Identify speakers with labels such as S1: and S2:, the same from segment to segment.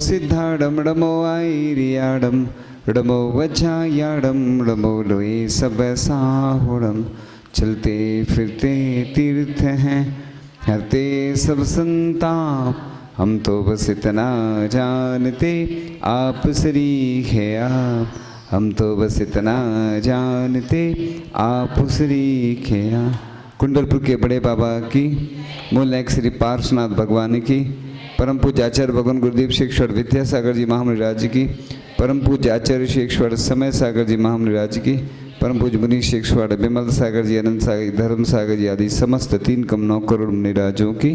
S1: सिद्धाडम डमो आईरियाडम डमो वज्जायाडम डमो लोए सब साहुडम। चलते फिरते तीर्थ हैं हरते सब संताप, हम तो बस इतना जानते आप शरीक है आप, हम तो बस इतना जानते आप शरीक है आप। कुंडलपुर के बड़े बाबा की, मूल नायक श्री पार्श्वनाथ भगवान की, परम पूज्य आचार्य भगवान गुरुदेव शेखर विद्यासागर जी महामंडराज की, परम पूज्य आचार्य शेखर समय सागर जी महामंडराज की, परम पूज्य मुनि शेखर विमल सागर जी, अनंत सागर जी, धर्म सागर जी आदि समस्त 3,9 करोड़ मुनिराजों की।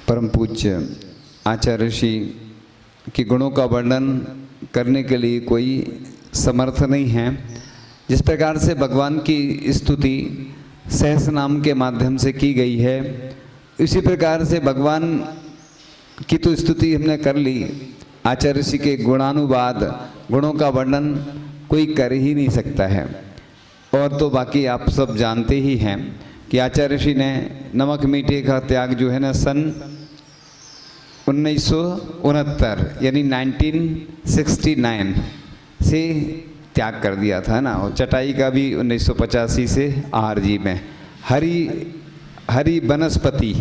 S1: परम पूज्य आचार्य ऋषि के गुणों का वर्णन करने के लिए कोई समर्थ नहीं है। जिस प्रकार से भगवान की स्तुति सहस्र नाम के माध्यम से की गई है, इसी प्रकार से भगवान की तो स्तुति हमने कर ली, आचार्य ऋषि के गुणानुवाद, गुणों का वर्णन कोई कर ही नहीं सकता है। और तो बाकी आप सब जानते ही हैं कि आचार्य ऋषि ने नमक मीठे का त्याग जो है ना सन 1969 यानी 1969 से त्याग कर दिया था ना। और चटाई का भी 1985 से आहार जी में हरि वनस्पति,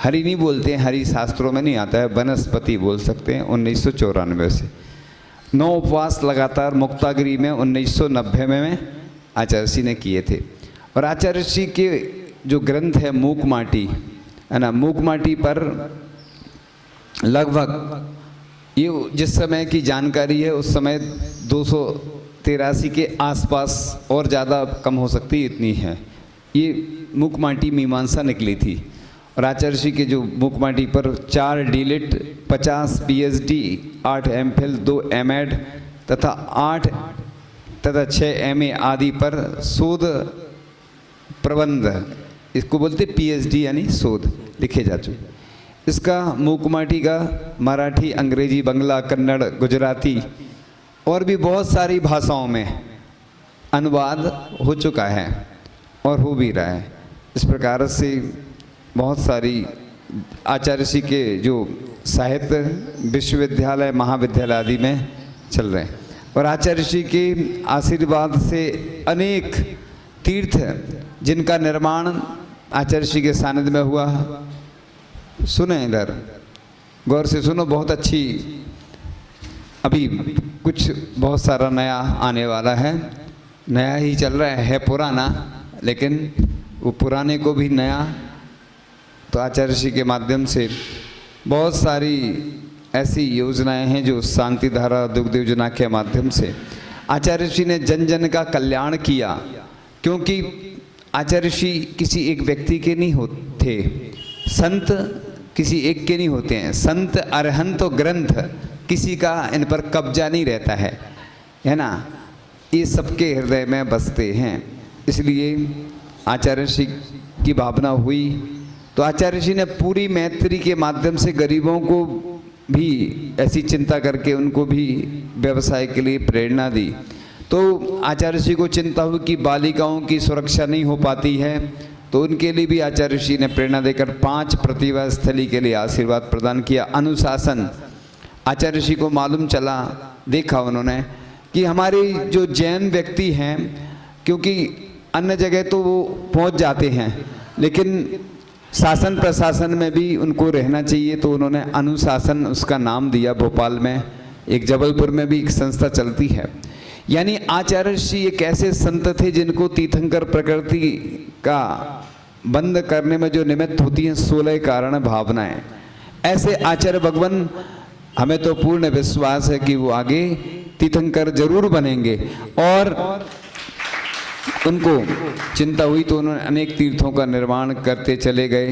S1: हरि नहीं बोलते हैं, हरि शास्त्रों में नहीं आता है, वनस्पति बोल सकते हैं। 1994 से 9 उपवास लगातार मुक्तागिरी में 1990 में आचार्य ऋषि ने किए थे। और आचार्य ऋषि के जो ग्रंथ है मूक माटी है ना, मूक माटी पर लगभग ये जिस समय की जानकारी है उस समय 283 के आसपास, और ज़्यादा कम हो सकती इतनी है, ये मूक माटी मीमांसा निकली थी। और आचार्य ऋषि के जो मूक माटी पर 4 डीलिट, 50 PhD, 8 MPhil, 2 M.Ed तथा 8 तथा 6 MA आदि पर शोध प्रबंध, इसको बोलते PhD यानी शोध, लिखे जा चुके। इसका मूकमाटी का मराठी, अंग्रेजी, बंगला, कन्नड़, गुजराती और भी बहुत सारी भाषाओं में अनुवाद हो चुका है और हो भी रहा है। इस प्रकार से बहुत सारी आचार्य ऋषि के जो साहित्य विश्वविद्यालय, महाविद्यालय आदि में चल रहे हैं। और आचार्य ऋषि के आशीर्वाद से अनेक तीर्थ जिनका निर्माण आचार्य ऋषि के सानिध्य में हुआ। सुने इधर गौर से सुनो, बहुत अच्छी, अभी कुछ बहुत सारा नया आने वाला है, नया ही चल रहा है पुराना, लेकिन वो पुराने को भी नया, तो आचार्य ऋषि के माध्यम से बहुत सारी ऐसी योजनाएं हैं जो शांति धारा दुग्ध योजना के माध्यम से आचार्य ऋषि ने जन जन का कल्याण किया। क्योंकि आचार्य ऋषि किसी एक व्यक्ति के नहीं होते, संत किसी एक के नहीं होते हैं। संत अरहंत ग्रंथ किसी का इन पर कब्जा नहीं रहता है ना, ये सबके हृदय में बसते हैं। इसलिए आचार्य ऋषि की भावना हुई तो आचार्य ऋषि ने पूरी मैत्री के माध्यम से गरीबों को भी ऐसी चिंता करके उनको भी व्यवसाय के लिए प्रेरणा दी। तो आचार्य ऋषि को चिंता हुई कि बालिकाओं की सुरक्षा नहीं हो पाती है, तो उनके लिए भी आचार्य ऋषि ने प्रेरणा देकर 5 प्रतिभा स्थली के लिए आशीर्वाद प्रदान किया। अनुशासन, आचार्य ऋषि को मालूम चला, देखा उन्होंने कि हमारे जो जैन व्यक्ति हैं, क्योंकि अन्य जगह तो वो पहुंच जाते हैं लेकिन शासन प्रशासन में भी उनको रहना चाहिए, तो उन्होंने अनुशासन उसका नाम दिया। भोपाल में, एक जबलपुर में भी एक संस्था चलती है। यानी आचार्य ऋषि एक ऐसे संत थे जिनको तीर्थंकर प्रकृति का बंद करने में जो निमित्त होती हैं 16 कारण भावनाएं, ऐसे आचार्य भगवान, हमें तो पूर्ण विश्वास है कि वो आगे तीर्थंकर जरूर बनेंगे। और उनको चिंता हुई तो उन्होंने अनेक तीर्थों का निर्माण करते चले गए।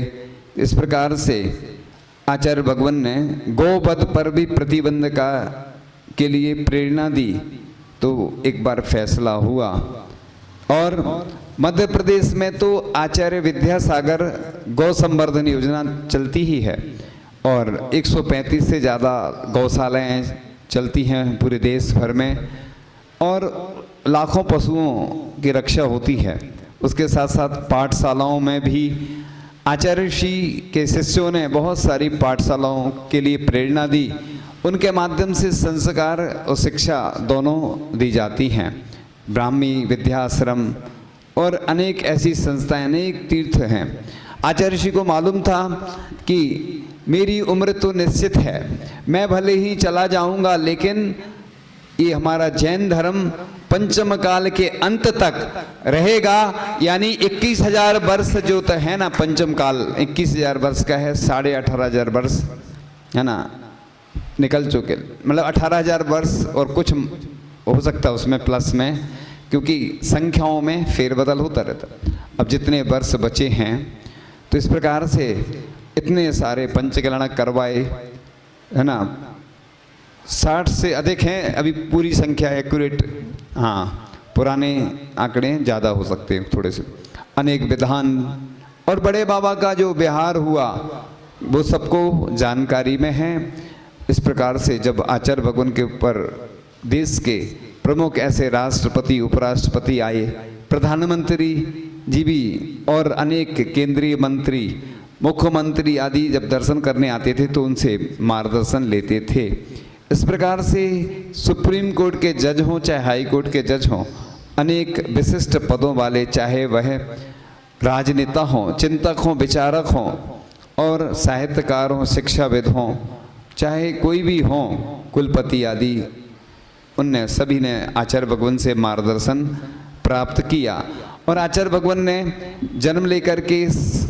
S1: इस प्रकार से आचार्य भगवान ने गौवध पर भी प्रतिबंध का के लिए प्रेरणा दी। तो एक बार फैसला हुआ और मध्य प्रदेश में तो आचार्य विद्यासागर गौ संवर्धन योजना चलती ही है और 135 से ज़्यादा गौशालाएँ चलती हैं पूरे देश भर में और लाखों पशुओं की रक्षा होती है। उसके साथ साथ पाठशालाओं में भी आचार्य ऋषि के शिष्यों ने बहुत सारी पाठशालाओं के लिए प्रेरणा दी। उनके माध्यम से संस्कार और शिक्षा दोनों दी जाती हैं। ब्राह्मी विद्याश्रम और अनेक ऐसी संस्थाएं, अनेक तीर्थ हैं। आचार्य ऋषि को मालूम था कि मेरी उम्र तो निश्चित है, मैं भले ही चला जाऊंगा, लेकिन ये हमारा जैन धर्म पंचम काल के अंत तक रहेगा। यानी 21,000 वर्ष जो तो है ना, पंचम काल 21,000 वर्ष का है, 18,500 वर्ष है ना निकल चुके, मतलब 18,000 वर्ष और कुछ हो सकता है उसमें प्लस में, क्योंकि संख्याओं में फेरबदल होता रहता। अब जितने वर्ष बचे हैं तो इस प्रकार से इतने सारे पंचकलना करवाए है ना, 60 से अधिक हैं। अभी पूरी संख्या एक्यूरेट, हाँ पुराने आंकड़े ज़्यादा हो सकते हैं थोड़े से। अनेक विधान और बड़े बाबा का जो विहार हुआ वो सबको जानकारी में है। इस प्रकार से जब आचार्य भगवान के ऊपर देश के प्रमुख ऐसे राष्ट्रपति, उपराष्ट्रपति आए, प्रधानमंत्री जी भी और अनेक केंद्रीय मंत्री, मुख्यमंत्री आदि जब दर्शन करने आते थे तो उनसे मार्गदर्शन लेते थे। इस प्रकार से सुप्रीम कोर्ट के जज हों चाहे हाई कोर्ट के जज हों, अनेक विशिष्ट पदों वाले, चाहे वह राजनेता हों, चिंतक हों, विचारक हों और साहित्यकार हों, शिक्षाविद हों, चाहे कोई भी हों, कुलपति आदि, उनने सभी ने आचार्य भगवान से मार्गदर्शन प्राप्त किया। और आचार्य भगवान ने जन्म लेकर के इस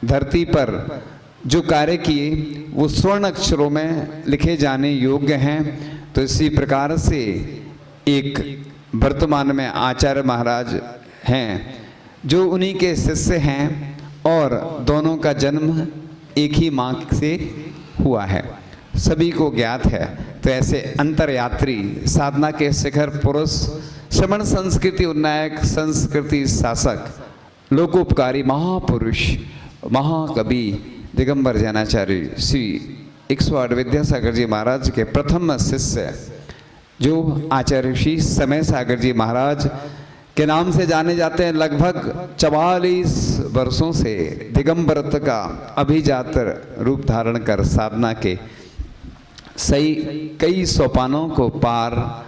S1: धरती पर जो कार्य किए वो स्वर्ण अक्षरों में लिखे जाने योग्य हैं। तो इसी प्रकार से एक वर्तमान में आचार्य महाराज हैं जो उन्हीं के शिष्य हैं और दोनों का जन्म एक ही माँ से हुआ है, सभी को ज्ञात है। तो ऐसे अंतरयात्री, साधना के शिखर पुरुष, श्रमण संस्कृति उन्नायक, संस्कृति शासक, लोकोपकारी महापुरुष, महाकवि दिगंबर जैनाचार्य श्री 108 विद्यासागर जी महाराज के प्रथम शिष्य जो आचार्य श्री समय सागर जी महाराज के नाम से जाने जाते हैं। लगभग 44 वर्षों से दिगंबरत्व का अभिजात रूप धारण कर साधना के सही कई सोपानों को पार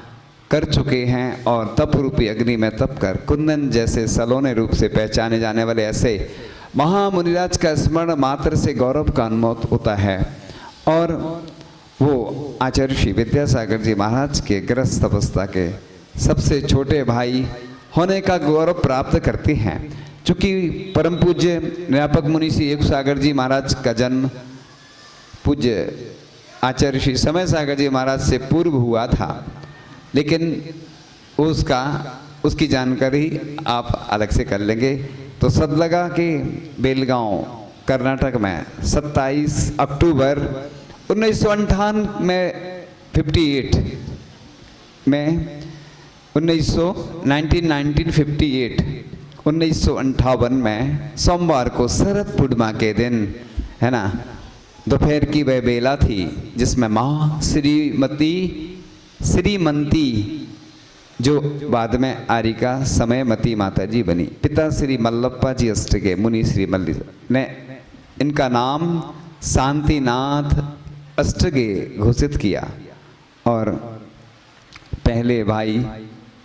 S1: कर चुके हैं और तप रूपी अग्नि में तप कर कुंदन जैसे सलोने रूप से पहचाने जाने वाले ऐसे महामुनिराज का स्मरण मात्र से गौरव का अनुभव होता है। और वो आचार्य श्री विद्यासागर जी महाराज के गृहस्थ अवस्था के सबसे छोटे भाई होने का गौरव प्राप्त करते हैं। चूँकि परम पूज्य निरापक मुनि श्री एक सागर जी महाराज का जन्म पूज्य आचार्य श्री समय सागर जी महाराज से पूर्व हुआ था, लेकिन उसकी जानकारी आप अलग से कर लेंगे। तो सदलगा के बेलगांव कर्नाटक में 27 अक्टूबर 1958 में 58 में 1958 में सोमवार को शरद पूर्णिमा के दिन है ना, दोपहर की वह बेला थी जिसमें माँ श्रीमती जो बाद में आरिका समयमती माता जी बनी, पिता श्री मल्लप्पा जी अष्टगे मुनि श्री मल्ली ने इनका नाम शांतिनाथ अष्टगे घोषित किया। और पहले भाई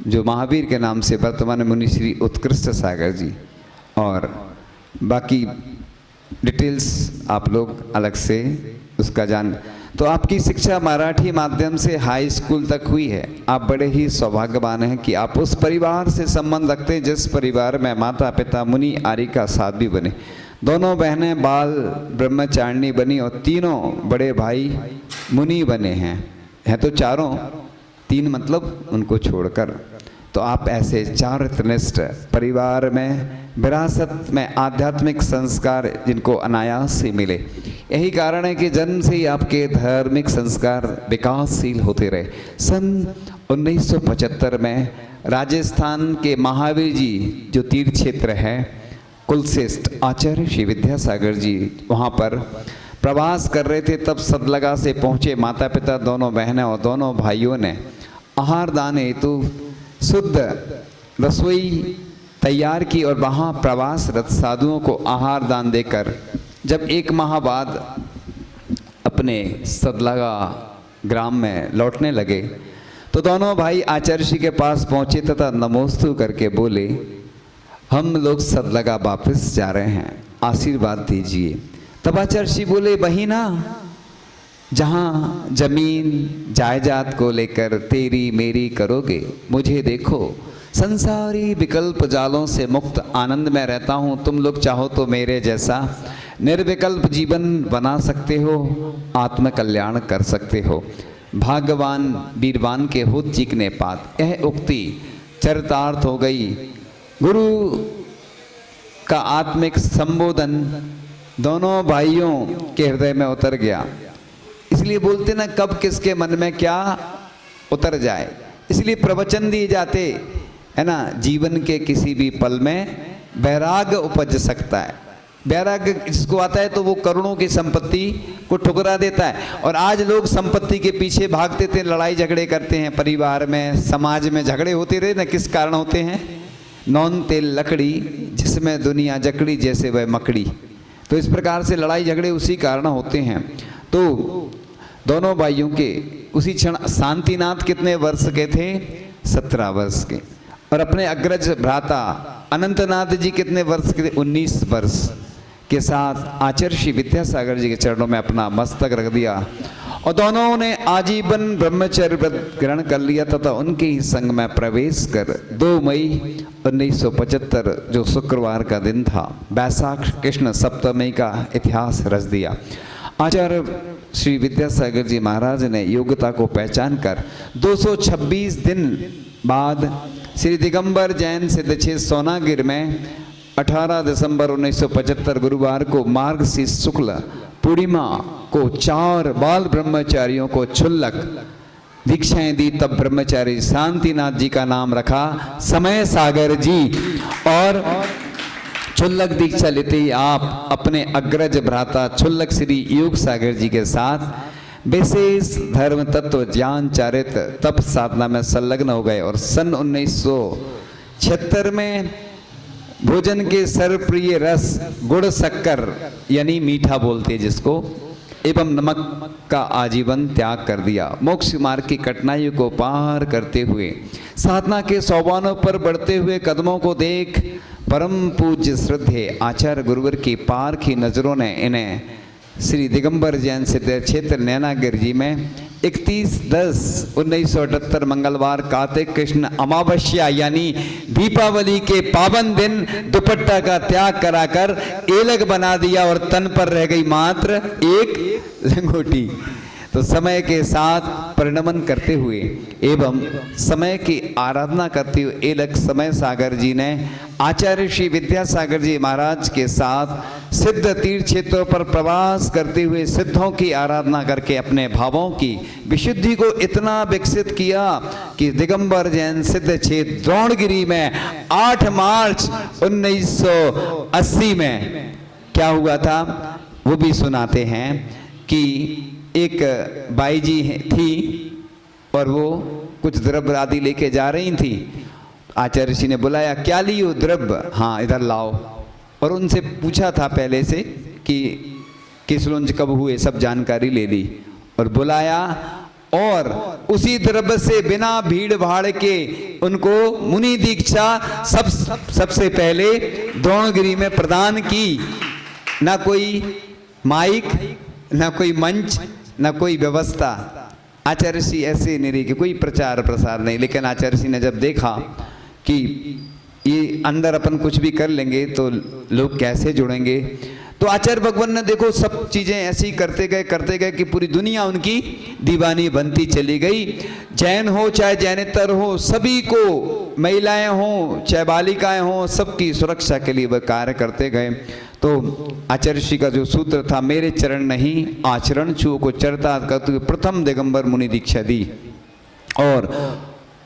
S1: जो महावीर के नाम से वर्तमान मुनि श्री उत्कृष्ट सागर जी, और बाकी डिटेल्स आप लोग अलग से उसका जान। तो आपकी शिक्षा मराठी माध्यम से हाई स्कूल तक हुई है। आप बड़े ही सौभाग्यवान हैं कि आप उस परिवार से संबंध रखते हैं जिस परिवार में माता पिता मुनि आरिका साध्वी बने, दोनों बहनें बाल ब्रह्मचारिणी बनी और तीनों बड़े भाई मुनि बने हैं तो चारों, तीन मतलब उनको छोड़कर। तो आप ऐसे चारित्रनिष्ठ परिवार में विरासत में आध्यात्मिक संस्कार जिनको अनायास से मिले, यही कारण है कि जन्म से ही आपके धार्मिक संस्कार विकासशील होते रहे। सन 1975 में राजस्थान के महावीर जी जो तीर्थ क्षेत्र है, कुलश्रेष्ठ आचार्य श्री विद्यासागर जी वहाँ पर प्रवास कर रहे थे, तब सदलगा से पहुँचे। माता पिता दोनों बहनें और दोनों भाइयों ने आहार दान हेतु शुद्ध रसोई तैयार की और वहाँ प्रवासरत साधुओं को आहार दान देकर जब 1 माह बाद अपने सदलगा ग्राम में लौटने लगे तो दोनों भाई आचार्य श्री के पास पहुँचे तथा नमोस्तु करके बोले, हम लोग सदलगा वापस जा रहे हैं, आशीर्वाद दीजिए। तब आचार्य श्री बोले, वही ना जहाँ जमीन जायदाद को लेकर तेरी मेरी करोगे, मुझे देखो संसारी विकल्प जालों से मुक्त आनंद में रहता हूँ। तुम लोग चाहो तो मेरे जैसा निर्विकल्प जीवन बना सकते हो, आत्म कल्याण कर सकते हो। भाग्यवान वीरवान के होत चीकने पात। यह उक्ति चरितार्थ हो गई। गुरु का आत्मिक संबोधन दोनों भाइयों के हृदय में उतर गया। इसलिए बोलते ना, कब किसके मन में क्या उतर जाए, इसलिए प्रवचन दिए जाते है ना। जीवन के किसी भी पल में वैराग्य उपज सकता है। वैराग्य जिसको आता है तो वो करोड़ों की संपत्ति को ठुकरा देता है। और आज लोग संपत्ति के पीछे भागते थे, लड़ाई झगड़े करते हैं, परिवार में समाज में झगड़े होते रहे ना। किस कारण होते हैं? नौन तेल लकड़ी जिसमें दुनिया जकड़ी जैसे वह मकड़ी। तो इस प्रकार से लड़ाई झगड़े उसी कारण होते हैं। तो दोनों भाइयों के उसी क्षण शांतिनाथ कितने वर्ष के थे? 17 वर्ष के। और अपने अग्रज भ्राता अनंतनाथ जी कितने वर्ष के थे? 19 वर्ष के साथ आचार्य श्री विद्यासागर जी के चरणों में अपना मस्तक रख दिया और दोनों ने आजीवन ब्रह्मचर्य व्रत ग्रहण कर लिया तथा उनके ही संग में प्रवेश कर 2 मई 1975 जो शुक्रवार का दिन था, वैशाख कृष्ण सप्तमी का इतिहास रच दिया। आचार्य श्री विद्यासागर जी महाराज ने योग्यता को पहचान कर 226 दिन बाद श्री दिगंबर जैन सिद्धक्षेत्र सोनागिर में 18 दिसंबर 1975 गुरुवार को मार्गशीर्ष शुक्ल पूर्णिमा को 4 बाल ब्रह्मचारियों को क्षुल्लक दीक्षाएं दी। तब ब्रह्मचारी शांतिनाथ जी का नाम रखा समय सागर जी। और क्षुल्लक दीक्षा लेते ही आप अपने अग्रज भ्राता क्षुल्लक श्री योग सागर जी के साथ विशेष धर्म तत्व ज्ञान चारित्र तप साधना में संलग्न हो गए। और सन 1976 में भोजन के सर्वप्रिय रस गुड़ शक्कर यानी मीठा बोलते जिसको एवं नमक का आजीवन त्याग कर दिया। मोक्ष मार्ग की कठिनाइयों को पार करते हुए साधना के सोपानों पर बढ़ते हुए कदमों को देख परम पूज्य श्रद्धेय आचार्य गुरुवर की पार की नजरों ने इन्हें श्री दिगंबर जैन सिद्ध क्षेत्र नैनागिर जी में 31/10/1978 मंगलवार कार्तिक कृष्ण अमावस्या यानी दीपावली के पावन दिन दुपट्टा का त्याग कराकर एलग बना दिया और तन पर रह गई मात्र एक लंगोटी। तो समय के साथ परिणमन करते हुए एवं समय की आराधना करते हुए एलग समय सागर जी ने आचार्य श्री विद्यासागर जी महाराज के साथ सिद्ध तीर्थ क्षेत्रों पर प्रवास करते हुए सिद्धों की आराधना करके अपने भावों की विशुद्धि को इतना विकसित किया कि दिगंबर जैन सिद्ध क्षेत्र द्रोणगिरी में 8 मार्च 1980 में क्या हुआ था वो भी सुनाते हैं कि एक बाई जी थी और वो कुछ द्रव्य आदि लेके जा रही थी। आचार्य जी ने बुलाया, क्या लियो द्रव्य? हाँ इधर लाओ। और उनसे पूछा था पहले से कि किसलुंज कब हुए, सब जानकारी ले ली और बुलाया और उसी द्रव्य से बिना भीड़ भाड़ के उनको मुनि दीक्षा सबसे पहले द्रोणगिरी में प्रदान की। ना कोई माइक, ना कोई मंच, ना कोई व्यवस्था। आचार्य श्री ऐसे नहीं रही कि कोई प्रचार प्रसार नहीं, लेकिन आचार्य श्री ने जब देखा कि ये अंदर अपन कुछ भी कर लेंगे तो लोग कैसे जुड़ेंगे, तो आचार्य भगवान ने देखो सब चीज़ें ऐसी करते गए कि पूरी दुनिया उनकी दीवानी बनती चली गई। जैन हो चाहे जैनेतर हो, सभी को, महिलाएं हों चाहे बालिकाएं हों, सबकी सुरक्षा के लिए वह कार्य करते गए। तो आचार्य श्री का जो सूत्र था, मेरे चरण नहीं आचरण छुओ को चरितार्थ करते हुए प्रथम दिगंबर मुनि दीक्षा दी और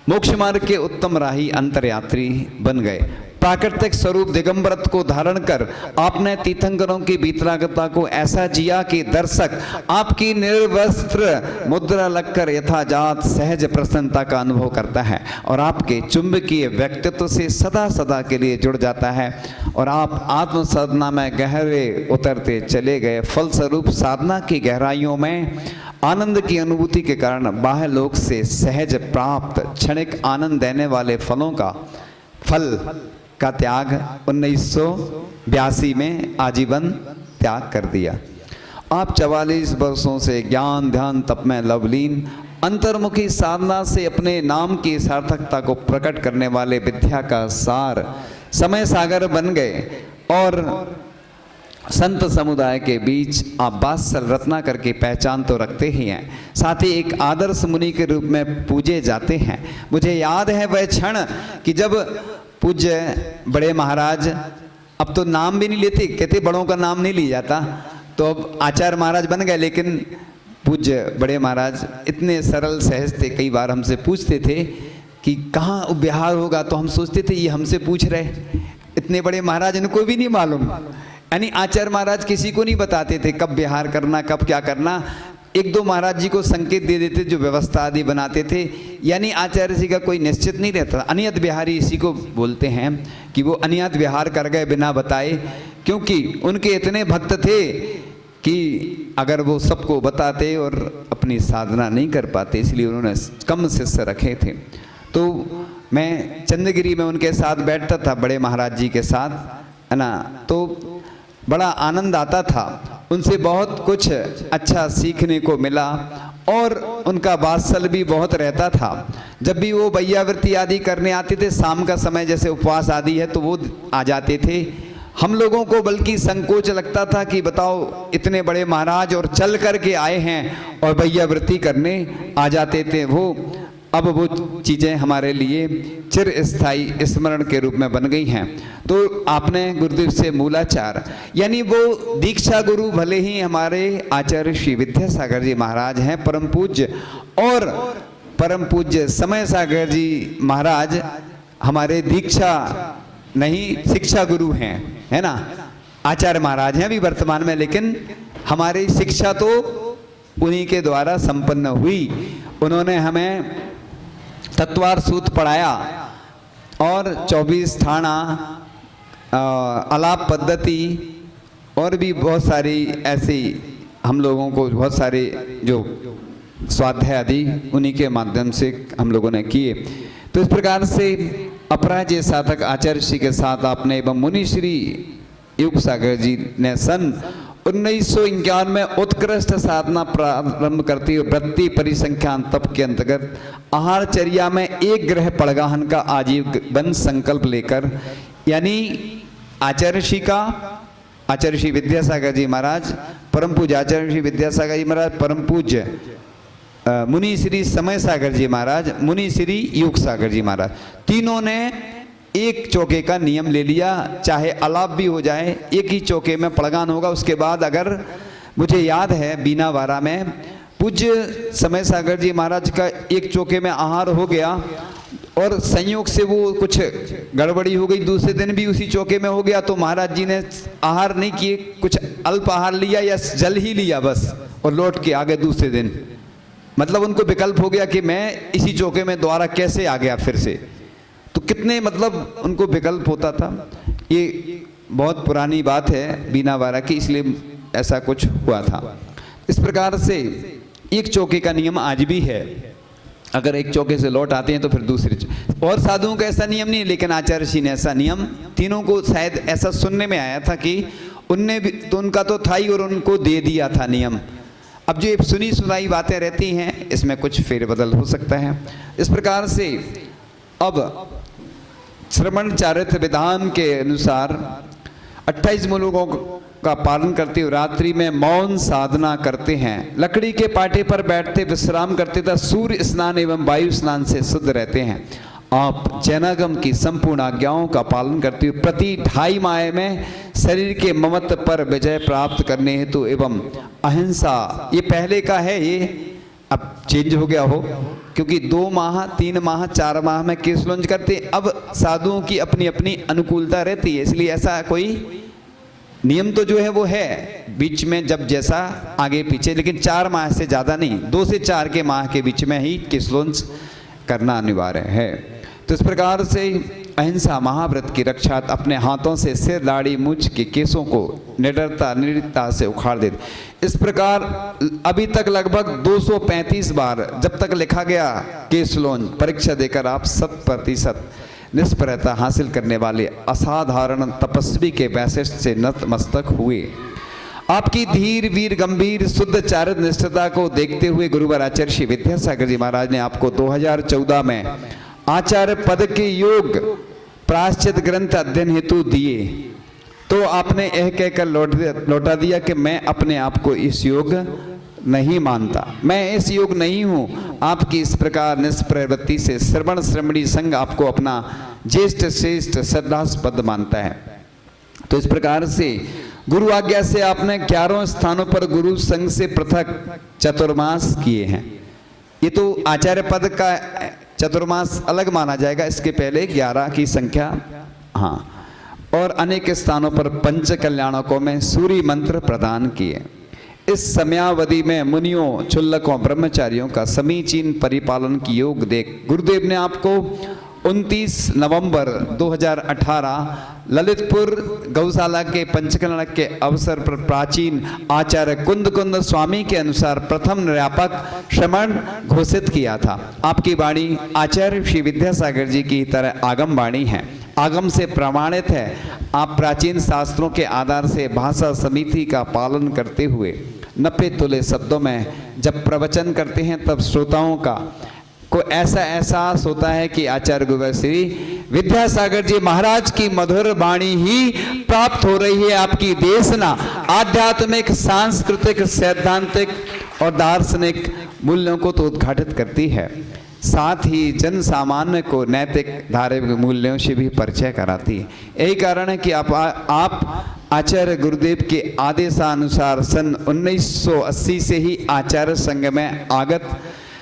S1: मोक्ष मार्ग के उत्तम राही अंतरयात्री बन गए। प्राकृतिक स्वरूप दिगंबरत्व को धारण कर आपने तीर्थंकरों की वीतरागता को ऐसा जिया कि दर्शक आपकी निर्वस्त्र मुद्रा लगकर यथाजात सहज प्रसन्नता का अनुभव करता है और आपके चुंबकीय व्यक्तित्व से सदा सदा के लिए जुड़ जाता है और आप आत्म साधना में गहरे उतरते चले गए। फलस्वरूप साधना की गहराइयों में आनंद की अनुभूति के कारण बाह्य लोक से सहज प्राप्त क्षणिक आनंद देने वाले फलों का फल का त्याग 1982 में आजीवन त्याग कर दिया। आप 44 वर्षों से ज्ञान ध्यान तप में लवलीन अंतर्मुखी साधना से अपने नाम की सार्थकता को प्रकट करने वाले विद्या का सार समय सागर बन गए और संत समुदाय के बीच आप वात्सल रत्ना करके पहचान तो रखते ही हैं, साथ ही एक आदर्श मुनि के रूप में पूजे जाते हैं। मुझे याद है वह क्षण कि जब पूज्य बड़े महाराज, अब तो नाम भी नहीं लेते, कहते बड़ों का नाम नहीं लिया जाता, तो अब आचार्य महाराज बन गए, लेकिन पूज्य बड़े महाराज इतने सरल सहज थे। कई बार हमसे पूछते थे कि कहाँ उपविहार होगा, तो हम सोचते थे ये हमसे पूछ रहे, इतने बड़े महाराज इनको भी नहीं मालूम। यानी आचार्य महाराज किसी को नहीं बताते थे कब विहार करना, कब क्या करना। एक दो महाराज जी को संकेत दे देते जो व्यवस्था आदि बनाते थे, यानी आचार्य जी का कोई निश्चित नहीं रहता। अनियत विहारी इसी को बोलते हैं कि वो अनियत विहार कर गए बिना बताए, क्योंकि उनके इतने भक्त थे कि अगर वो सबको बताते और अपनी साधना नहीं कर पाते, इसलिए उन्होंने कम शिष्य रखे थे। तो मैं चंद्रगिरी में उनके साथ बैठता था, बड़े महाराज जी के साथ, है ना, तो बड़ा आनंद आता था। उनसे बहुत कुछ अच्छा सीखने को मिला और उनका वात्सल भी बहुत रहता था। जब भी वो वैयावृत्ति आदि करने आते थे, शाम का समय जैसे उपवास आदि है तो वो आ जाते थे। हम लोगों को बल्कि संकोच लगता था कि बताओ इतने बड़े महाराज और चल करके आए हैं और वैयावृत्ति करने आ जाते थे वो। अब वो चीज़ें हमारे लिए चिर स्थायी स्मरण के रूप में बन गई हैं। तो आपने गुरुदेव से मूलाचार, यानी वो दीक्षा गुरु भले ही हमारे आचार्य श्री विद्यासागर जी महाराज हैं परम पूज्य, और परम पूज्य समय सागर जी महाराज हमारे दीक्षा नहीं शिक्षा गुरु हैं, है ना। आचार्य महाराज हैं अभी वर्तमान में, लेकिन हमारी शिक्षा तो उन्हीं के द्वारा संपन्न हुई। उन्होंने हमें तत्वार सूत्र पढ़ाया और 24 ठाणा, आलाप पद्धति और भी बहुत सारी ऐसी हम लोगों को बहुत सारे जो स्वाध्याय आदि उन्हीं के माध्यम से हम लोगों ने किए। तो इस प्रकार से अपराजय साधक आचार्य श्री के साथ आपने एवं मुनि श्री युग सागर जी ने सन 1951 में उत्कृष्ट साधना प्रारंभ करती हुई वृत्ति परिसंख्यान तप के अंतर्गत आहारचर्या में एक ग्रह पड़गाहन का आजीवन संकल्प लेकर, यानी आचार्य श्री विद्यासागर जी महाराज, परम पूज्य आचार्य श्री विद्यासागर जी महाराज, परम पूज्य मुनि श्री समय सागर जी महाराज, मुनि श्री युग सागर जी महाराज, तीनों ने एक चौके का नियम ले लिया, चाहे अलाप भी हो जाए एक ही चौके में पड़गान होगा। उसके बाद अगर मुझे याद है बीनावारा में पूज्य समय सागर जी महाराज का एक चौके में आहार हो गया और संयोग से वो कुछ गड़बड़ी हो गई, दूसरे दिन भी उसी चौके में हो गया, तो महाराज जी ने आहार नहीं किए, कुछ अल्प आहार लिया या जल ही लिया बस, और लौट के आ गए दूसरे दिन। मतलब उनको विकल्प हो गया कि मैं इसी चौके में दोबारा कैसे आ गया फिर से। तो कितने मतलब उनको विकल्प होता था। ये बहुत पुरानी बात है बीनावारा की, इसलिए ऐसा कुछ हुआ था। इस प्रकार से एक चौके का नियम आज भी है, अगर एक चौके से लौट आते हैं तो फिर दूसरे। और साधुओं का ऐसा नियम नहीं, लेकिन आचार्य जी ने ऐसा नियम तीनों को शायद ऐसा सुनने में आया था कि उनने भी तो उनका तो था ही और उनको दे दिया था नियम। अब जो सुनी सुनाई बातें रहती हैं इसमें कुछ फेरबदल हो सकता है। इस प्रकार से अब श्रवण चारित्र विधान के अनुसार 28 मुलुकों का पालन करते हुए रात्रि में मौन साधना करते हैं, लकड़ी के पाटे पर बैठते विश्राम करते तथा सूर्य स्नान एवं वायु स्नान से शुद्ध रहते हैं। आप जैनागम की संपूर्ण आज्ञाओं का पालन करते हुए प्रति 2.5 माह में शरीर के ममत्व पर विजय प्राप्त करने हेतु एवं अहिंसा, ये पहले का है, ये अब चेंज हो गया हो, क्योंकि 2 माह 3 माह 4 माह में केस लॉन्च करते। अब साधुओं की अपनी अपनी अनुकूलता रहती है, इसलिए ऐसा कोई नियम तो जो है वो है बीच में जब जैसा आगे पीछे, लेकिन 4 माह से ज़्यादा नहीं, 2 से 4 के माह के बीच में ही केस लॉन्च करना अनिवार्य है। तो इस प्रकार से अहिंसा महाव्रत की रक्षा अपने हाथों से सिर दाढ़ी मूंछ के केसों को निडरता निर्भीकता से उखाड़ देते। इस प्रकार अभी तक लगभग 235 बार जब तक लिखा गया केस लॉन्च परीक्षा देकर आप 100% निष्प्रयता हासिल करने वाले असाधारण तपस्वी के वैशिष्ट से नतमस्तक हुए। आपकी धीर वीर गंभीर शुद्ध चारित्र निष्ठता को देखते हुए गुरुवर आचार्य श्री विद्यासागर जी महाराज ने आपको 2014 में आचार्य पद के योग प्रायश्चित ग्रंथ अध्ययन हेतु दिए। तो आपने यह कहकर लौटा दिया कि मैं अपने आप को इस योग नहीं मानता, मैं इस योग नहीं हूँ। आपकी इस प्रकार निष्प्रवृत्ति से श्रवण श्रमणी संघ आपको अपना ज्येष्ठ श्रेष्ठ श्रद्धास्पद मानता है। तो इस प्रकार से गुरु आज्ञा से आपने 11 स्थानों पर गुरु संघ से पृथक चतुर्मास किए हैं। ये तो आचार्य पद का चतुर्मास अलग माना जाएगा, इसके पहले 11 की संख्या। हाँ, और अनेक स्थानों पर पंच कल्याणकों में सूर्य मंत्र प्रदान किए। इस समयावधि में मुनियों चुल्लकों ब्रह्मचारियों का समीचीन परिपालन की योग देख गुरुदेव ने आपको 29 नवंबर 2018 ललितपुर गौशाला के पंचकल्याणक के अवसर पर प्राचीन आचार्य कुंद कुंद स्वामी के अनुसार प्रथम निर्यापक श्रमण घोषित किया था। आपकी वाणी आचार्य श्री विद्यासागर जी की तरह आगम वाणी है, आगम से प्रमाणित है। आप प्राचीन शास्त्रों के आधार से भाषा समिति का पालन करते हुए 90 तुले शब्दों में जब प्रवचन करते हैं तब श्रोताओं का को ऐसा एहसास होता है कि आचार्य गुरुवर श्री विद्यासागर जी महाराज की मधुर वाणी ही प्राप्त हो रही है। आपकी देशना आध्यात्मिक सांस्कृतिक सैद्धांतिक और दार्शनिक मूल्यों को तो उद्घाटित करती है, साथ ही जन सामान्य को नैतिक धार्मिक मूल्यों से भी परिचय कराती है। यही कारण है कि आप आचार्य गुरुदेव के आदेशानुसार सन 1980 से ही आचार्य संघ में आगत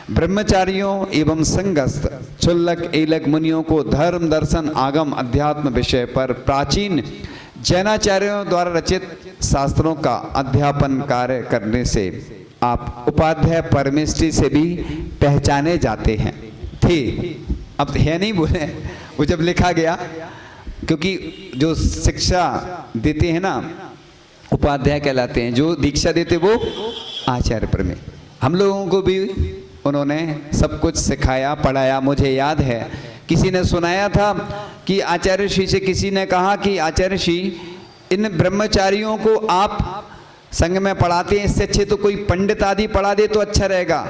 S1: ब्रह्मचारियों एवं संघस्थ चुल्लक एलक मुनियों को धर्म दर्शन आगम अध्यात्म विषय पर प्राचीन जैनाचार्यों द्वारा रचित शास्त्रों का अध्यापन कार्य करने से आप उपाध्याय परमेष्ठी से भी पहचाने जाते हैं थे। अब है नहीं बोले, वो जब लिखा गया, क्योंकि जो शिक्षा देते हैं ना उपाध्याय कहलाते हैं, जो दीक्षा देते वो आचार्य परमेष्ठी। हम लोगों को भी उन्होंने सब कुछ सिखाया पढ़ाया। मुझे याद है किसी ने सुनाया था कि आचार्य श्री से किसी ने कहा कि आचार्य श्री इन ब्रह्मचारियों को आप संघ में पढ़ाते हैं, इससे अच्छे तो कोई पंडित आदि पढ़ा दे तो अच्छा रहेगा।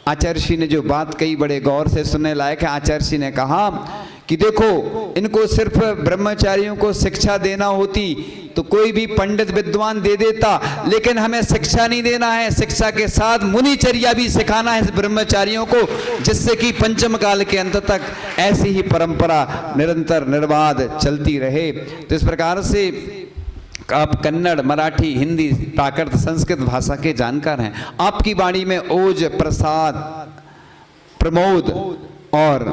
S1: आचार्य श्री ने जो बात कही बड़े गौर से सुनने लायक है। आचार्य श्री ने कहा कि देखो, इनको सिर्फ ब्रह्मचारियों को शिक्षा देना होती तो कोई भी पंडित विद्वान दे देता, लेकिन हमें शिक्षा नहीं देना है, शिक्षा के साथ मुनिचर्या भी सिखाना है ब्रह्मचारियों को, जिससे कि पंचम काल के अंत तक ऐसी ही परंपरा निरंतर निर्बाध चलती रहे। तो इस प्रकार से आप कन्नड़ मराठी हिंदी प्राकृत संस्कृत भाषा के जानकार हैं। आपकी वाणी में ओज प्रसाद प्रमोद और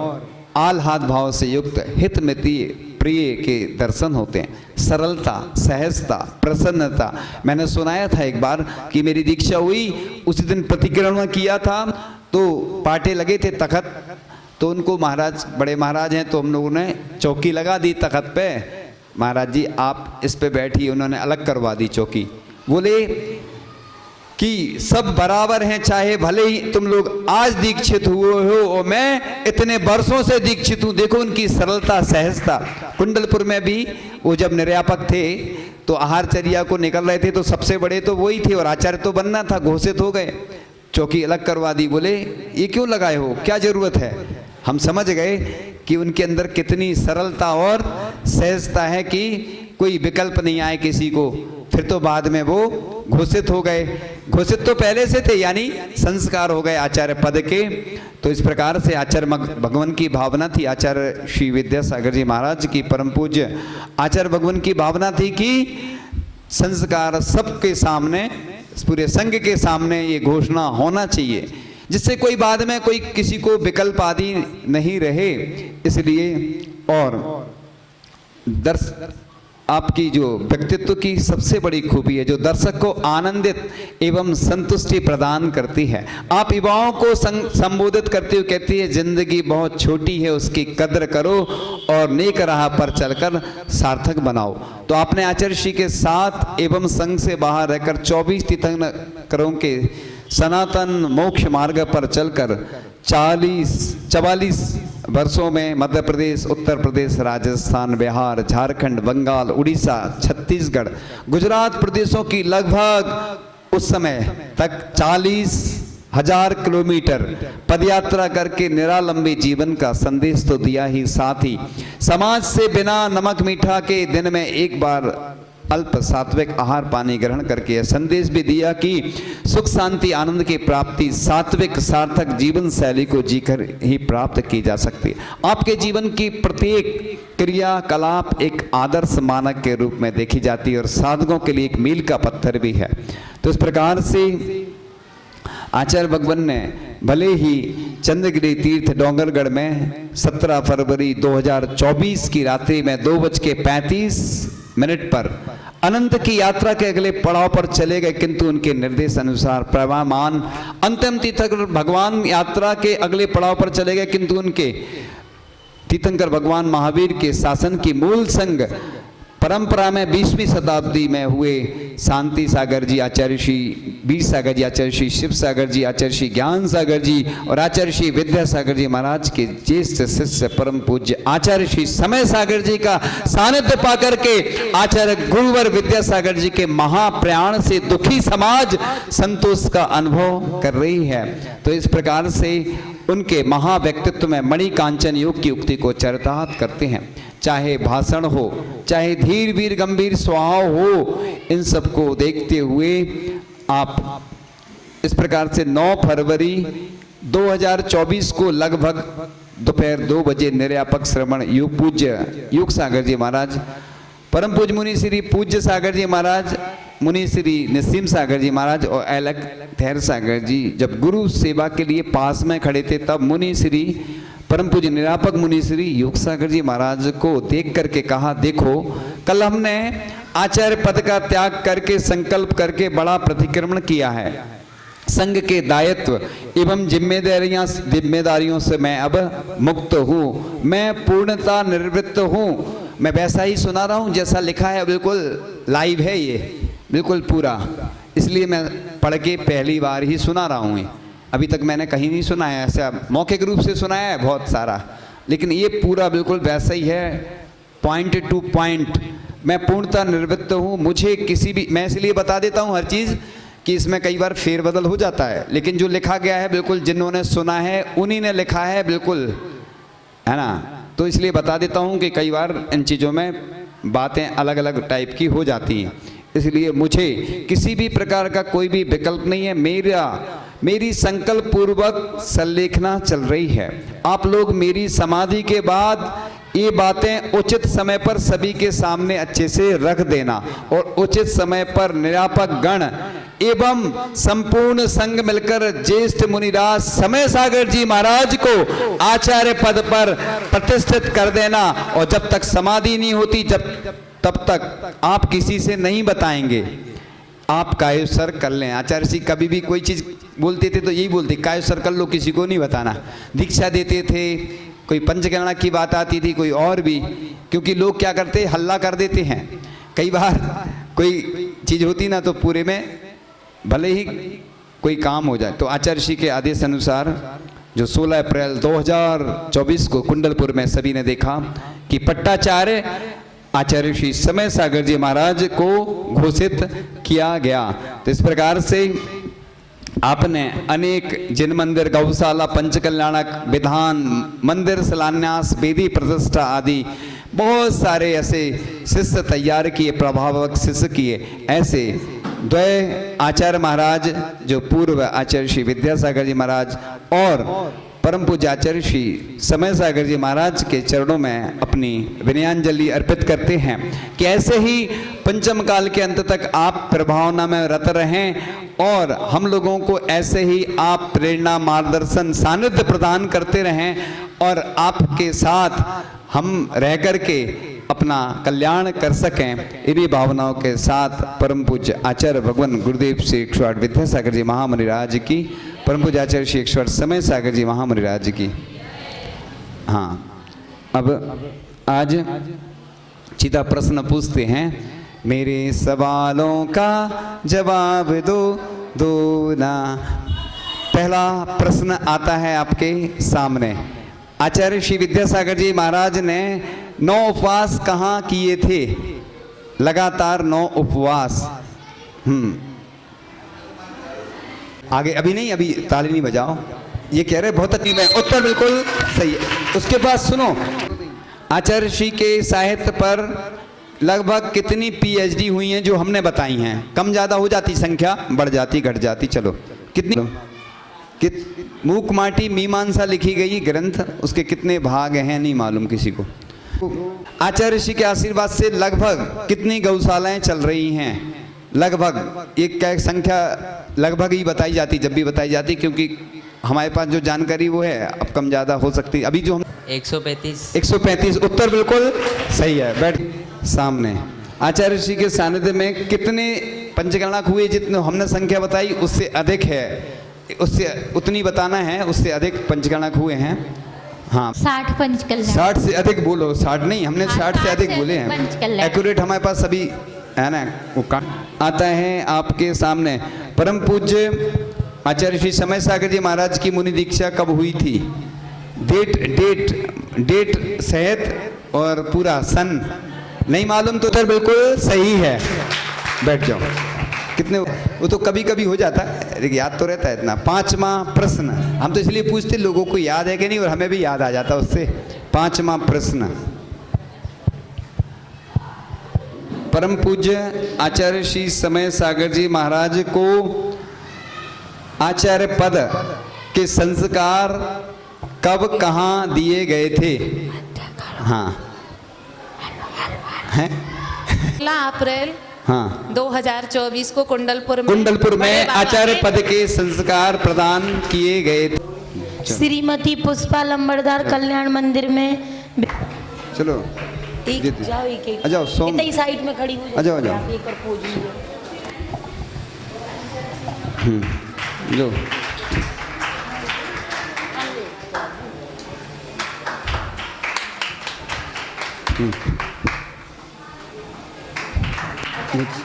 S1: आह्लाद भाव से युक्त हितमिति प्रिय के दर्शन होते हैं। सरलता सहजता प्रसन्नता। मैंने सुनाया था एक बार कि मेरी दीक्षा हुई, उसी दिन प्रतिक्रमण किया था तो पाटे लगे थे तखत, तो उनको महाराज बड़े महाराज हैं तो हम लोगों ने चौकी लगा दी तखत पे, महाराज जी आप इस पे बैठिए। उन्होंने अलग करवा दी चौकी, बोले कि सब बराबर हैं, चाहे भले ही तुम लोग आज दीक्षित हुए हो और मैं इतने वर्षों से दीक्षित हूँ। देखो उनकी सरलता सहजता। कुंडलपुर में भी वो जब निर्यापक थे तो आहारचर्या को निकल रहे थे तो सबसे बड़े तो वही थे और आचार्य तो बनना था, घोषित हो गए, चौकी अलग करवा दी। बोले ये क्यों लगाए हो, क्या जरूरत है। हम समझ गए कि उनके अंदर कितनी सरलता और सहजता है कि कोई विकल्प नहीं आए किसी को। फिर तो बाद में वो घोषित हो गए, घोषित तो पहले से थे, यानी संस्कार हो गए आचार्य पद के। तो इस प्रकार से आचार्य भगवान की भावना थी। आचार्य श्री विद्यासागर जी महाराज की परम पूज्य आचार्य भगवान की भावना थी कि संस्कार सबके सामने, पूरे संघ के सामने ये घोषणा होना चाहिए। जिससे कोई बाद में कोई किसी को विकल्प आदि नहीं रहे। इसलिए और आपकी जो व्यक्तित्व की सबसे बड़ी खूबी है जो दर्शक को आनंदित एवं संतुष्टि प्रदान करती है। आप युवाओं को संबोधित करते हुए कहती है, जिंदगी बहुत छोटी है, उसकी कद्र करो और नेक राह पर चलकर सार्थक बनाओ। तो आपने आचार्य श्री के साथ एवं संघ से बाहर रहकर 24 तीर्थंकरों के सनातन मोक्ष मार्ग पर चलकर 44 वर्षों में मध्य प्रदेश, उत्तर प्रदेश, राजस्थान, बिहार, झारखंड, बंगाल, उड़ीसा, छत्तीसगढ़, गुजरात प्रदेशों की लगभग उस समय तक 40,000 किलोमीटर पदयात्रा करके निरालंबी जीवन का संदेश तो दिया ही, साथ ही समाज से बिना नमक मीठा के दिन में एक बार अल्प सात्विक आहार पानी ग्रहण करके यह संदेश भी दिया कि सुख शांति आनंद की प्राप्ति सात्विक सार्थक जीवन शैली को जीकर ही प्राप्त की जा सकती है। आपके जीवन की प्रत्येक क्रियाकलाप एक आदर्श मानक के रूप में देखी जाती है और साधकों के लिए एक मील का पत्थर भी है। तो इस प्रकार से आचार्य भगवान ने भले ही चंद्रगिरी तीर्थ डोंगरगढ़ में 17 फरवरी 2024 की रात्रि में 2:35 पर अनंत की यात्रा के अगले पड़ाव पर चले गए, किंतु उनके निर्देश अनुसार प्रवाहमान अंतिम तीर्थंकर भगवान यात्रा के अगले पड़ाव पर चले गए, किंतु उनके तीर्थंकर भगवान महावीर के शासन की मूल संघ परंपरा में 20वीं शताब्दी में हुए शांति सागर जी, आचार्य श्री वीर सागर जी, आचार्य श्री शिव सागर जी, आचार्य श्री ज्ञान सागर जी और आचार्य श्री विद्या सागर जी महाराज के ज्येष्ठ शिष्य परम पूज्य आचार्य श्री समय सागर जी का सानिध्य पाकर के आचार्य गुरुवर विद्या सागर जी के महाप्रयाण से दुखी समाज संतोष का अनुभव कर रही है। तो इस प्रकार से उनके महाव्यक्तित्व में मणि कांचन योग की उक्ति को चरितार्थ करते हैं। चाहे भाषण हो, चाहे धीर वीर गंभीर स्वभाव हो, इन सबको देखते हुए आप इस प्रकार से 9 फरवरी 2024 को लगभग दोपहर 2 बजे निर्यापक श्रवण योग पूज्य योग सागर जी महाराज, परम पूज्य मुनि श्री पूज्य सागर जी महाराज, मुनि श्री निस्सीम सागर जी महाराज और अलग थेर सागर जी जब गुरु सेवा के लिए पास में खड़े थे, तब मुनि श्री परम पूज्य निरापक मुनि श्री योग सागर जी महाराज को देख करके कहा, देखो कल हमने आचार्य पद का त्याग करके संकल्प करके बड़ा प्रतिक्रमण किया है। संघ के दायित्व एवं जिम्मेदारियों से मैं अब मुक्त हूँ, मैं पूर्णता निवृत्त हूँ। मैं वैसा ही सुना रहा हूँ जैसा लिखा है, बिल्कुल लाइव है ये, बिल्कुल पूरा, इसलिए मैं पढ़ के पहली बार ही सुना रहा हूँ। अभी तक मैंने कहीं नहीं सुना है, ऐसा मौखिक रूप से सुनाया है बहुत सारा, लेकिन ये पूरा बिल्कुल वैसा ही है, पॉइंट टू पॉइंट। मैं पूर्णतः निवृत्त हूँ, मुझे किसी भी, मैं इसलिए बता देता हूँ हर चीज़ कि इसमें कई बार फेरबदल हो जाता है, लेकिन जो लिखा गया है बिल्कुल जिन्होंने सुना है उन्हीं ने लिखा है, बिल्कुल है ना। तो इसलिए बता देता हूँ कि कई बार इन चीज़ों में बातें अलग अलग टाइप की हो जाती हैं, इसलिए मुझे किसी भी प्रकार का कोई भी विकल्प नहीं है। मेरी संकल्प पूर्वक संलेखना चल रही है। आप लोग मेरी समाधि के बाद ये बातें उचित समय पर सभी के सामने अच्छे से रख देना और उचित समय पर निरापक गण एवं संपूर्ण संघ मिलकर ज्येष्ठ मुनिराज समय सागर जी महाराज को आचार्य पद पर प्रतिष्ठित कर देना। और जब तक समाधि नहीं होती तब तक आप किसी से नहीं बताएंगे, आप कायोसर कर लें। आचार्य जी कभी भी कोई चीज़ बोलते थे तो यही बोलते, कायोसर कर लो, किसी को नहीं बताना। दीक्षा देते थे, कोई पंचगणना की बात आती थी, कोई और भी, क्योंकि लोग क्या करते, हल्ला कर देते हैं। कई बार कोई चीज़ होती ना तो पूरे में भले ही कोई काम हो जाए। तो आचार्य जी के आदेश अनुसार जो 16 अप्रैल 2024 को कुंडलपुर में सभी ने देखा कि पट्टाचार्य आचार्य श्री समय सागर जी महाराज को घोषित किया गया। तो इस प्रकार से आपने अनेक जिन मंदिर, गौशाला, पंचकल्याणक, विधान मंदिर, शिलान्यास, वेदी प्रतिष्ठा आदि बहुत सारे ऐसे शिष्य तैयार किए, प्रभावक शिष्य किए। ऐसे द्वय आचार्य महाराज जो पूर्व आचार्य श्री विद्यासागर जी महाराज और परम पूज्य आचार्य श्री समय सागर जी महाराज के चरणों में अपनी विनयांजलि अर्पित करते हैं कि ऐसे ही पंचम काल के अंत तक आप प्रभावना में रत रहें और हम लोगों को ऐसे ही आप प्रेरणा, मार्गदर्शन, सानिध्य प्रदान करते रहें और आपके साथ हम रह कर के अपना कल्याण कर सकें। इन्हीं भावनाओं के साथ परम पूज्य आचार्य भगवान गुरुदेव श्री 108 विद्यासागर जी महामुनिराज की, परम पूज्य आचार्य श्री 108 समय सागर जी महामुनिराज की। हाँ, अब आज चिता प्रश्न पूछते हैं, मेरे सवालों का जवाब दो ना। पहला प्रश्न आता है आपके सामने। आचार्य श्री विद्यासागर जी महाराज ने 9 उपवास कहाँ किए थे? लगातार 9 उपवास। आगे अभी नहीं, अभी ताली नहीं बजाओ, ये कह रहे बहुत अच्छी है। उत्तर बिल्कुल सही है। उसके बाद सुनो, आचार्य श्री के साहित्य पर लगभग कितनी पीएचडी हुई हैं जो हमने बताई हैं? कम ज़्यादा हो जाती संख्या, बढ़ जाती घट जाती, चलो कितनी? मूकमाटी मीमांसा लिखी गई ग्रंथ, उसके कितने भाग हैं नहीं मालूम किसी को। आचार्य ऋषि के आशीर्वाद से लगभग कितनी गौशालाएं चल रही हैं? लगभग एक क्या संख्या लगभग ही बताई जाती, जब भी बताई जाती, क्योंकि हमारे पास जो जानकारी वो है, अब कम ज़्यादा हो सकती है। अभी जो हम 135। उत्तर बिल्कुल सही है। बैठ सामने। आचार्य ऋषि के सानिध्य में कितने पंचगणक हुए? जितने हमने संख्या बताई उससे अधिक है, उससे उतनी बताना है, उससे अधिक पंचगणक हुए हैं। हाँ,
S2: 60 पंचकल्याण।
S1: 60 से अधिक बोलो, 60 नहीं, हमने 60 से अधिक बोले हैं। एक्यूरेट हमारे पास सभी है ना। वो आता है आपके सामने, परम पूज्य आचार्य श्री समय सागर जी महाराज की मुनि दीक्षा कब हुई थी? डेट सहित और पूरा सन नहीं मालूम तो उत्तर बिल्कुल सही है। बैठ जाओ। कितने? वो तो कभी कभी हो जाता है, लेकिन याद तो रहता है इतना। 5वां प्रश्न, हम तो इसलिए पूछते लोगों को याद है कि नहीं, और हमें भी याद आ जाता उससे। 5वां प्रश्न, परम पूज्य आचार्य श्री समय सागर जी महाराज को आचार्य पद के संस्कार कब कहाँ दिए गए थे? हाँ हैं?
S3: 16 अप्रैल
S1: हाँ
S3: 2024 को कुंडलपुर
S1: में आचार्य पद के संस्कार प्रदान किए गए थे।
S2: श्रीमती पुष्पा लंबरदार कल्याण मंदिर में।
S1: चलो
S2: जाओ, एक
S1: आ जाओ,
S2: इतनी साइड में खड़ी हो
S1: आ जाओ,
S2: एक और पोज
S1: लो।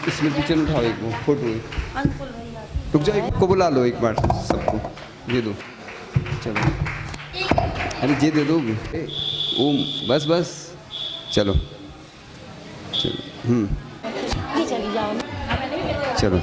S1: इसमें किचन उठाओ, एक वो फोटो। रुक जाओ, एक को बुला लो एक बार सबको, ये दो। चलो, अरे ये दे दो। ओम, बस चलो चलो। चलो।